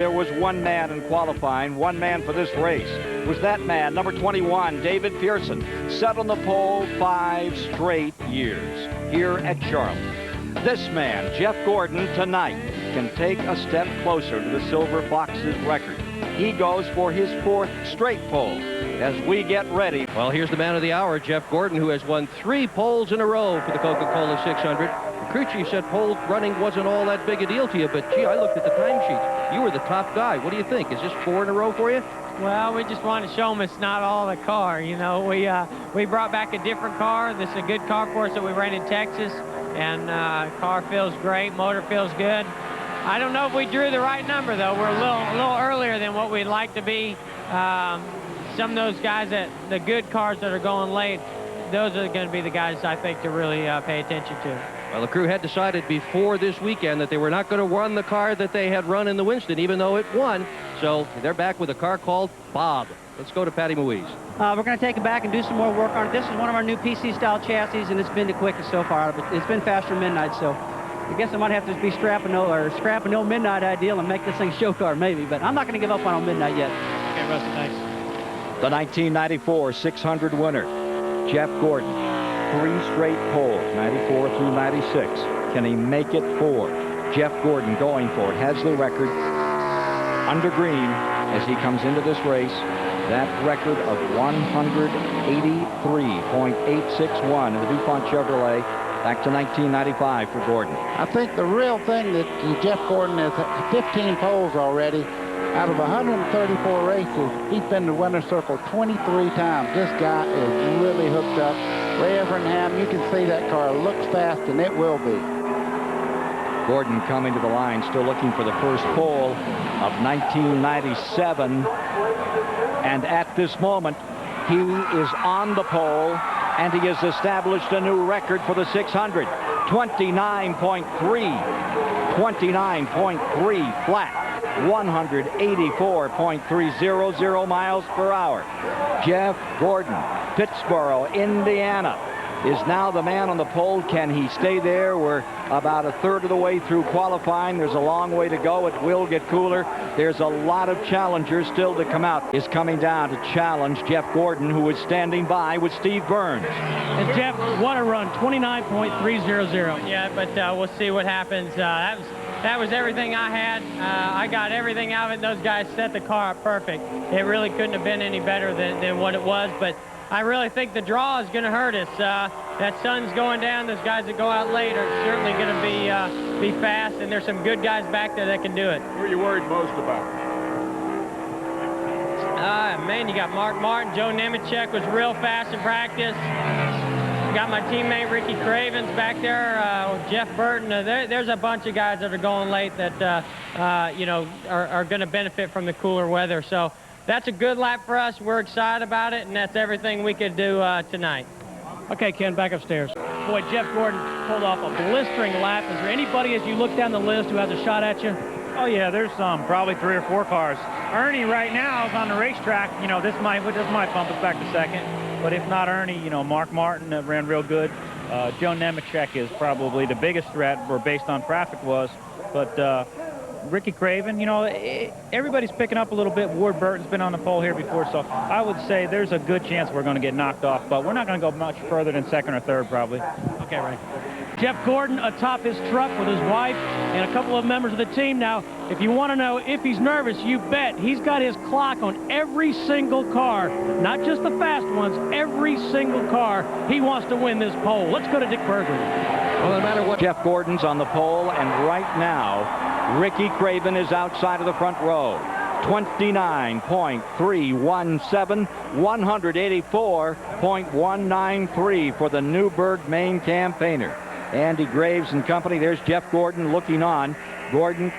There was one man in qualifying, one man for this race. It was that man, number 21, David Pearson, set on the pole 5 straight years here at Charlotte. This man, Jeff Gordon, tonight can take a step closer to the Silver Fox's record. He goes for his 4th straight pole as we get ready. Well, here's the man of the hour, Jeff Gordon, who has won 3 poles in a row for the Coca-Cola 600. Crew chief said pole running wasn't all that big a deal to you, but gee, I looked at the timesheets. You were the top guy. What do you think? Is this 4 in a row for you? Well, we just want to show them it's not all the car. You know, we brought back a different car. This is a good car for us that we ran in Texas, and car feels great, motor feels good. I don't know if we drew the right number, though. We're a little earlier than what we'd like to be. Some of those guys, the good cars that are going late, those are going to be the guys, I think, to really pay attention to. Well, the crew had decided before this weekend that they were not going to run the car that they had run in the Winston, even though it won. So they're back with a car called Bob. Let's go to Patty Moise. We're going to take it back and do some more work on it. This is one of our new PC-style chassis, and it's been the quickest so far. But it's been faster than Midnight, so I guess I might have to be scrapping an old Midnight ideal and make this thing show car, maybe. But I'm not going to give up on old Midnight yet. Okay, Rusty, thanks. The 1994 600 winner, Jeff Gordon. 3 straight poles, 94 through 96. Can he make it 4? Jeff Gordon going for it, has the record under green as he comes into this race. That record of 183.861 in the DuPont Chevrolet back to 1995 for Gordon. I think the real thing that Jeff Gordon has 15 poles already. Out of 134 races, he's been to winner's circle 23 times. This guy is really hooked up. Ray Evernham, you can see that car looks fast, and it will be. Gordon coming to the line, still looking for the first pole of 1997. And at this moment, he is on the pole, and he has established a new record for the 600. 29.3 flat. 184.300 miles per hour. Jeff Gordon, Pittsboro, Indiana, is now the man on the pole. Can he stay there? We're about a third of the way through qualifying. There's a long way to go. It will get cooler. There's a lot of challengers still to come out. Is coming down to challenge Jeff Gordon, who is standing by with Steve Burns. And Jeff, what a run, 29.300. Yeah, but we'll see what happens. That was everything I had. I got everything out of it. Those guys set the car up perfect. It really couldn't have been any better than what it was, but I really think the draw is going to hurt us. That sun's going down. Those guys that go out late are certainly going to be fast, and there's some good guys back there that can do it. Who are you worried most about? Man, you got Mark Martin. Joe Nemechek was real fast in practice. Got my teammate Ricky Cravens back there, Jeff Burton. There's a bunch of guys that are going late that you know, are going to benefit from the cooler weather. So that's a good lap for us. We're excited about it, and that's everything we could do tonight. Okay, Ken, back upstairs. Boy, Jeff Gordon pulled off a blistering lap. Is there anybody, as you look down the list, who has a shot at you? Oh yeah, there's probably 3 or 4 cars. Ernie right now is on the racetrack. You know, this might bump us back to second. But if not Ernie, you know, Mark Martin ran real good. Joe Nemechek is probably the biggest threat, or based on traffic was. But Ricky Craven, you know, everybody's picking up a little bit. Ward Burton's been on the pole here before, so I would say there's a good chance we're going to get knocked off. But we're not going to go much further than second or third, probably. Okay, right. Jeff Gordon atop his truck with his wife and a couple of members of the team. Now, if you want to know if he's nervous, you bet. He's got his clock on every single car, not just the fast ones, every single car. He wants to win this pole. Let's go to Dick Berglund. Well, no matter what, Jeff Gordon's on the pole, and right now, Ricky Craven is outside of the front row. 29.317, 184.193 for the Newburgh main campaigner. Andy Graves and company. There's Jeff Gordon looking on. Gordon,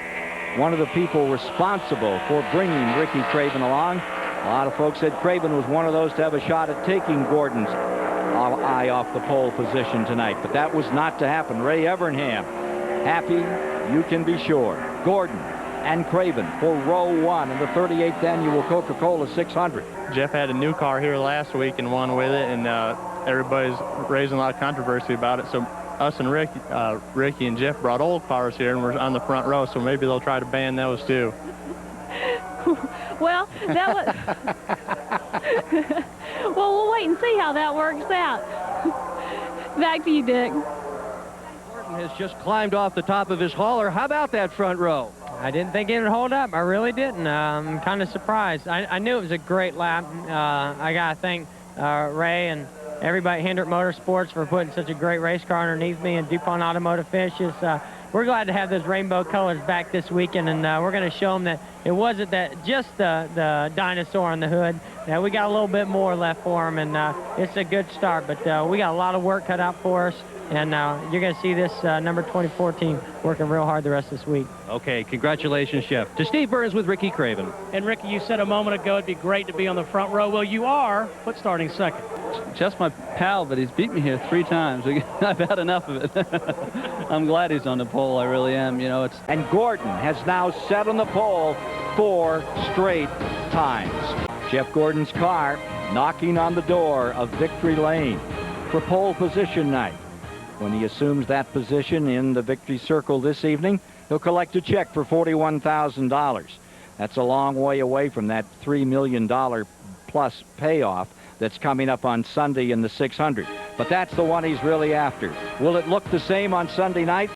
one of the people responsible for bringing Ricky Craven along. A lot of folks said Craven was one of those to have a shot at taking Gordon's eye off the pole position tonight, but that was not to happen. Ray Evernham, happy, you can be sure. Gordon and Craven for row 1 in the 38th annual Coca-Cola 600. Jeff had a new car here last week and won with it, and everybody's raising a lot of controversy about it. So us and Ricky and Jeff brought old cars here, and we're on the front row, so maybe they'll try to ban those too. Well, that was... Well, we'll wait and see how that works out. Back to you, Dick. Gordon has just climbed off the top of his hauler. How about that front row? I didn't think it would hold up. I really didn't. I'm kind of surprised. I knew it was a great lap. I got to thank Ray and everybody at Hendrick Motorsports for putting such a great race car underneath me, and DuPont Automotive Finishes. We're glad to have those rainbow colors back this weekend, and we're going to show them that it wasn't that just the dinosaur on the hood. We got a little bit more left for them, and it's a good start, but we got a lot of work cut out for us, and you're going to see this number 24 team working real hard the rest of this week. Okay, congratulations, Chef. To Steve Burns with Ricky Craven. And Ricky, you said a moment ago it'd be great to be on the front row. Well, you are, but starting second. Just my pal, but he's beat me here 3 times. I've had enough of it. I'm glad he's on the pole. I really am. You know, it's... And Gordon has now set on the pole 4 straight times. Jeff Gordon's car knocking on the door of victory lane for pole position night. When he assumes that position in the victory circle this evening, he'll collect a check for $41,000. That's a long way away from that $3 million plus payoff that's coming up on Sunday in the 600. But that's the one he's really after. Will it look the same on Sunday night?